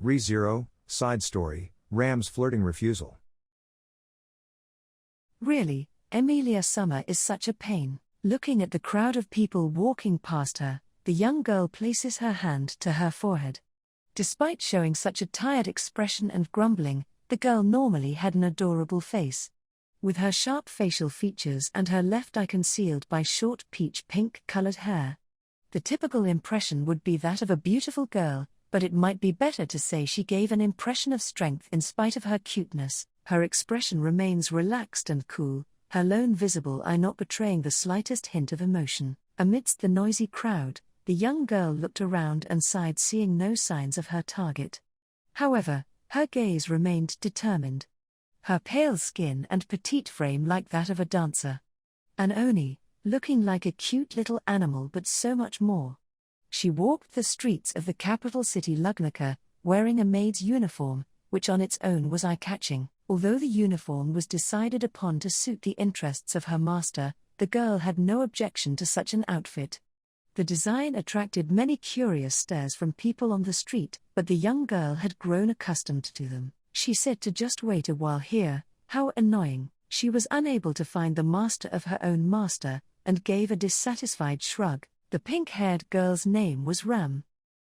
Re-Zero, Side Story, Ram's Flirting Refusal. Really, Emilia Summer is such a pain. Looking at the crowd of people walking past her, the young girl places her hand to her forehead. Despite showing such a tired expression and grumbling, the girl normally had an adorable face. With her sharp facial features and her left eye concealed by short peach-pink colored hair. The typical impression would be that of a beautiful girl, but it might be better to say she gave an impression of strength in spite of her cuteness. Her expression remains relaxed and cool, her lone visible eye not betraying the slightest hint of emotion. Amidst the noisy crowd, the young girl looked around and sighed, seeing no signs of her target. However, her gaze remained determined. Her pale skin and petite frame like that of a dancer. An oni, looking like a cute little animal but so much more. She walked the streets of the capital city Lugnica, wearing a maid's uniform, which on its own was eye-catching. Although the uniform was decided upon to suit the interests of her master, the girl had no objection to such an outfit. The design attracted many curious stares from people on the street, but the young girl had grown accustomed to them. She said to just wait a while here. How annoying. She was unable to find the master of her own master, and gave a dissatisfied shrug. The pink-haired girl's name was Ram.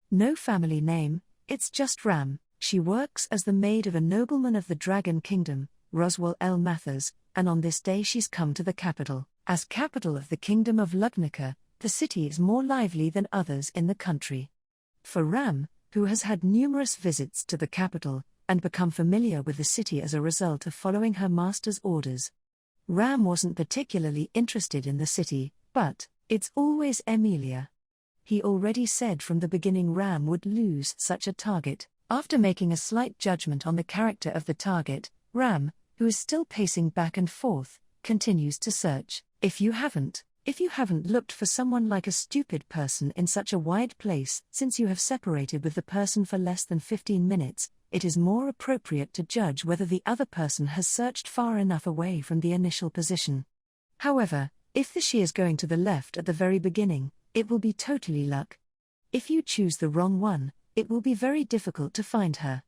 No family name, it's just Ram. She works as the maid of a nobleman of the Dragon Kingdom, Roswell L. Mathers, and on this day she's come to the capital. As capital of the Kingdom of Lugnica, the city is more lively than others in the country. For Ram, who has had numerous visits to the capital, and become familiar with the city as a result of following her master's orders. Ram wasn't particularly interested in the city, but it's always Emilia. He already said from the beginning Ram would lose such a target. After making a slight judgment on the character of the target, Ram, who is still pacing back and forth, continues to search. If you haven't looked for someone like a stupid person in such a wide place, since you have separated with the person for less than 15 minutes, it is more appropriate to judge whether the other person has searched far enough away from the initial position. However, if she is going to the left at the very beginning, it will be totally luck. If you choose the wrong one, it will be very difficult to find her.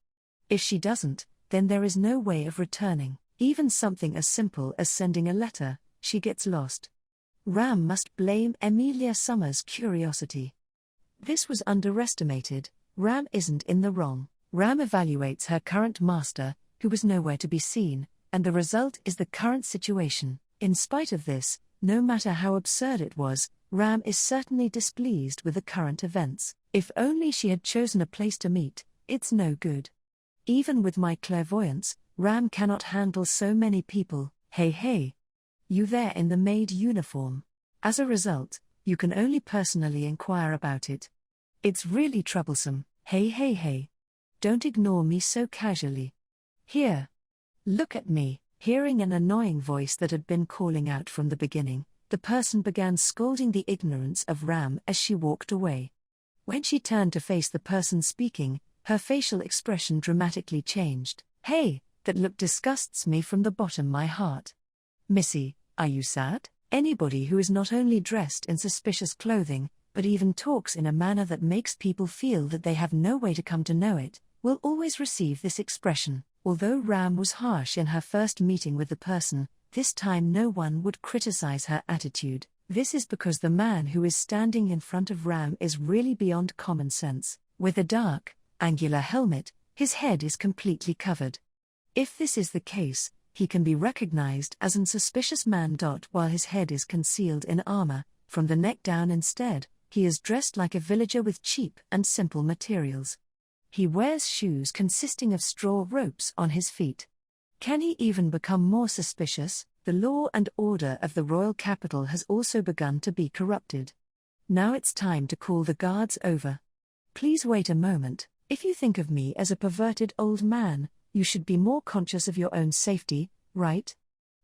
If she doesn't, then there is no way of returning. Even something as simple as sending a letter, she gets lost. Ram must blame Emilia Summer's curiosity. This was underestimated. Ram isn't in the wrong. Ram evaluates her current master, who was nowhere to be seen, and the result is the current situation. In spite of this, no matter how absurd it was, Ram is certainly displeased with the current events. If only she had chosen a place to meet, it's no good. Even with my clairvoyance, Ram cannot handle so many people. Hey. You there in the maid uniform. As a result, you can only personally inquire about it. It's really troublesome. Hey. Don't ignore me so casually. Here. Look at me. Hearing an annoying voice that had been calling out from the beginning, the person began scolding the ignorance of Ram as she walked away. When she turned to face the person speaking, her facial expression dramatically changed. Hey, that look disgusts me from the bottom of my heart. Missy, are you sad? Anybody who is not only dressed in suspicious clothing, but even talks in a manner that makes people feel that they have no way to come to know it, will always receive this expression. Although Ram was harsh in her first meeting with the person, this time no one would criticize her attitude. This is because the man who is standing in front of Ram is really beyond common sense. With a dark, angular helmet, his head is completely covered. If this is the case, he can be recognized as an suspicious man. While his head is concealed in armor, from the neck down instead, he is dressed like a villager with cheap and simple materials. He wears shoes consisting of straw ropes on his feet. Can he even become more suspicious? The law and order of the royal capital has also begun to be corrupted. Now it's time to call the guards over. Please wait a moment. If you think of me as a perverted old man, you should be more conscious of your own safety, right?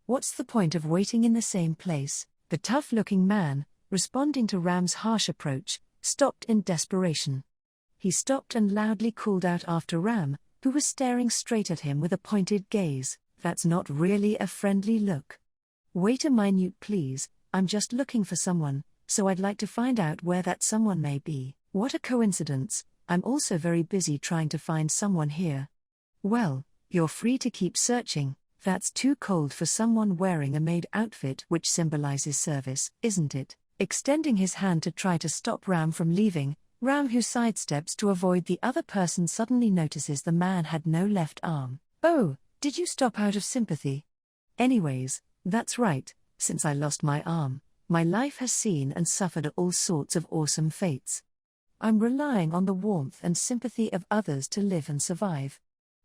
What's the point of waiting in the same place? The tough-looking man, responding to Ram's harsh approach, stopped in desperation. He stopped and loudly called out after Ram, who was staring straight at him with a pointed gaze. That's not really a friendly look. Wait a minute please, I'm just looking for someone, so I'd like to find out where that someone may be. What a coincidence, I'm also very busy trying to find someone here. Well, you're free to keep searching. That's too cold for someone wearing a maid outfit, which symbolizes service, isn't it? Extending his hand to try to stop Ram from leaving, Ram, who sidesteps to avoid the other person, suddenly notices the man had no left arm. Oh, did you stop out of sympathy? Anyways, that's right, since I lost my arm, my life has seen and suffered all sorts of awesome fates. I'm relying on the warmth and sympathy of others to live and survive.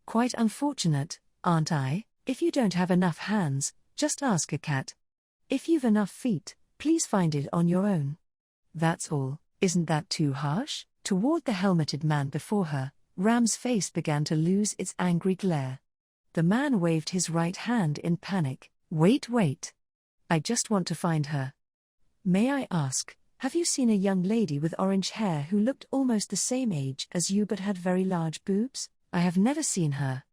Quite unfortunate, aren't I? If you don't have enough hands, just ask a cat. If you've enough feet, please find it on your own. That's all. Isn't that too harsh? Toward the helmeted man before her, Ram's face began to lose its angry glare. The man waved his right hand in panic. Wait. I just want to find her. May I ask, have you seen a young lady with orange hair who looked almost the same age as you but had very large boobs? I have never seen her.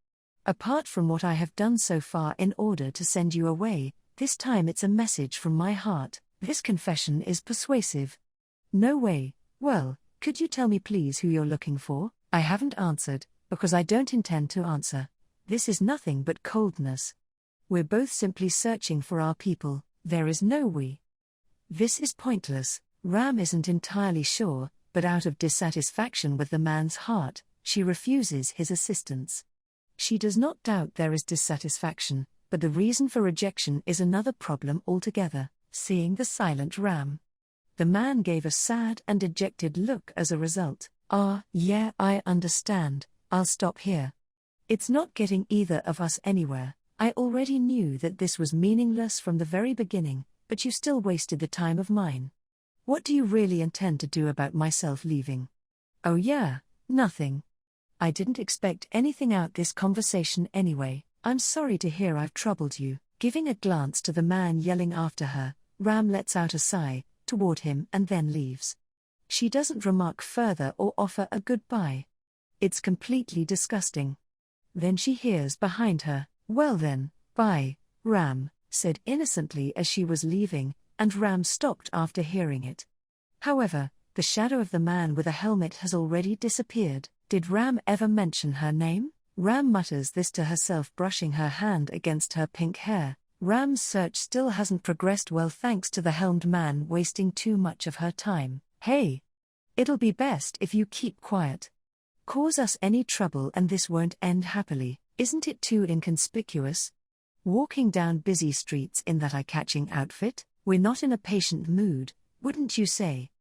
Apart from what I have done so far in order to send you away, this time it's a message from my heart. This confession is persuasive. No way. Well, could you tell me please who you're looking for? I haven't answered, because I don't intend to answer. This is nothing but coldness. We're both simply searching for our people, there is no we. This is pointless. Ram isn't entirely sure, but out of dissatisfaction with the man's heart, she refuses his assistance. She does not doubt there is dissatisfaction, but the reason for rejection is another problem altogether. Seeing the silent Ram, the man gave a sad and dejected look as a result. Yeah, I understand, I'll stop here. It's not getting either of us anywhere. I already knew that this was meaningless from the very beginning, but you still wasted the time of mine. What do you really intend to do about myself leaving? Oh yeah, nothing. I didn't expect anything out this conversation anyway. I'm sorry to hear I've troubled you. Giving a glance to the man yelling after her, Ram lets out a sigh toward him and then leaves. She doesn't remark further or offer a goodbye. It's completely disgusting. Then she hears behind her, "Well then, bye, Ram," said innocently as she was leaving, and Ram stopped after hearing it. However, the shadow of the man with a helmet has already disappeared. Did Ram ever mention her name? Ram mutters this to herself, brushing her hand against her pink hair. Ram's search still hasn't progressed well thanks to the helmed man wasting too much of her time. Hey! It'll be best if you keep quiet. Cause us any trouble and this won't end happily, isn't it too inconspicuous? Walking down busy streets in that eye-catching outfit? We're not in a patient mood, wouldn't you say?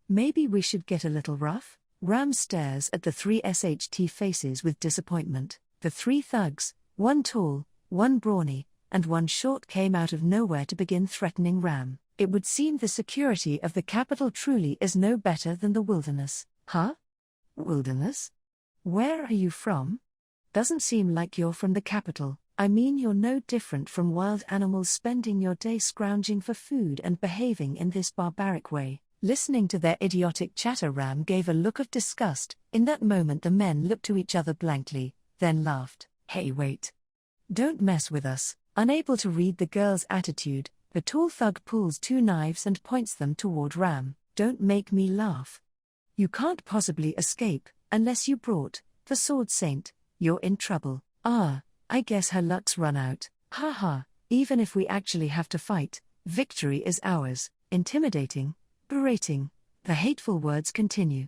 Maybe we should get a little rough? Ram stares at the three SHT faces with disappointment. The three thugs, one tall, one brawny, and one short, came out of nowhere to begin threatening Ram. It would seem the security of the capital truly is no better than the wilderness. Huh? Wilderness? Where are you from? Doesn't seem like you're from the capital. I mean, you're no different from wild animals spending your day scrounging for food and behaving in this barbaric way. Listening to their idiotic chatter, Ram gave a look of disgust. In that moment the men looked to each other blankly, then laughed. Hey, wait. Don't mess with us. Unable to read the girl's attitude, the tall thug pulls two knives and points them toward Ram. Don't make me laugh. You can't possibly escape, unless you brought the Sword Saint. You're in trouble. I guess her luck's run out. Haha, even if we actually have to fight, victory is ours. Intimidating, berating, the hateful words continue.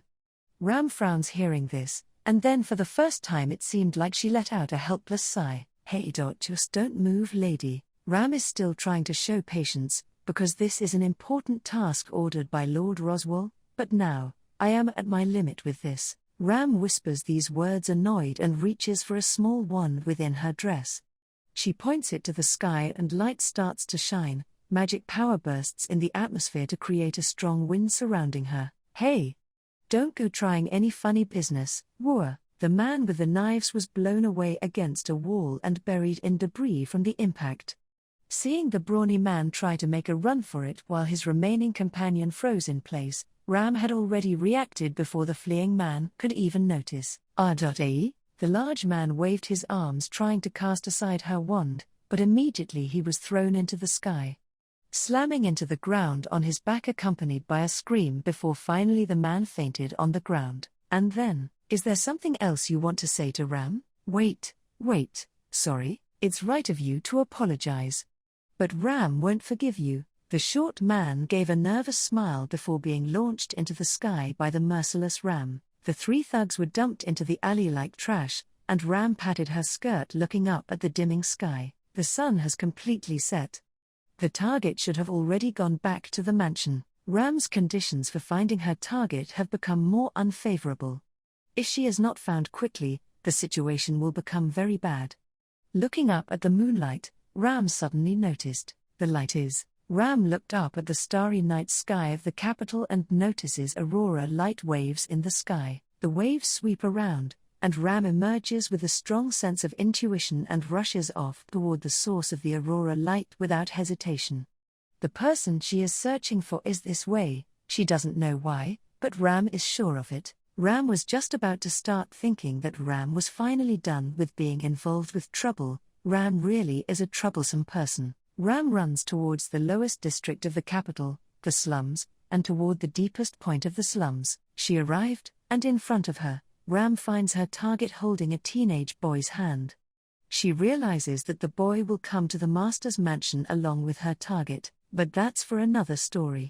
Ram frowns hearing this, and then for the first time it seemed like she let out a helpless sigh. Hey, just don't move, lady. Ram is still trying to show patience, because this is an important task ordered by Lord Roswell, but now, I am at my limit with this. Ram whispers these words annoyed and reaches for a small wand within her dress. She points it to the sky and light starts to shine. Magic power bursts in the atmosphere to create a strong wind surrounding her. Hey! Don't go trying any funny business, whoa! The man with the knives was blown away against a wall and buried in debris from the impact. Seeing the brawny man try to make a run for it while his remaining companion froze in place, Ram had already reacted before the fleeing man could even notice. The large man waved his arms trying to cast aside her wand, but immediately he was thrown into the sky, slamming into the ground on his back, accompanied by a scream before finally the man fainted on the ground. And then, Is there something else you want to say to Ram? Wait, sorry, it's right of you to apologize. But Ram won't forgive you. The short man gave a nervous smile before being launched into the sky by the merciless Ram. The three thugs were dumped into the alley like trash, and Ram patted her skirt looking up at the dimming sky. The sun has completely set. The target should have already gone back to the mansion. Ram's conditions for finding her target have become more unfavorable. If she is not found quickly, the situation will become very bad. Looking up at the moonlight, Ram suddenly noticed. The light is. Ram looked up at the starry night sky of the capital and notices aurora light waves in the sky. The waves sweep around, and Ram emerges with a strong sense of intuition and rushes off toward the source of the aurora light without hesitation. The person she is searching for is this way. She doesn't know why, but Ram is sure of it. Ram was just about to start thinking that Ram was finally done with being involved with trouble. Ram really is a troublesome person. Ram runs towards the lowest district of the capital, the slums, and toward the deepest point of the slums. She arrived, and in front of her, Ram finds her target holding a teenage boy's hand. She realizes that the boy will come to the master's mansion along with her target, but that's for another story.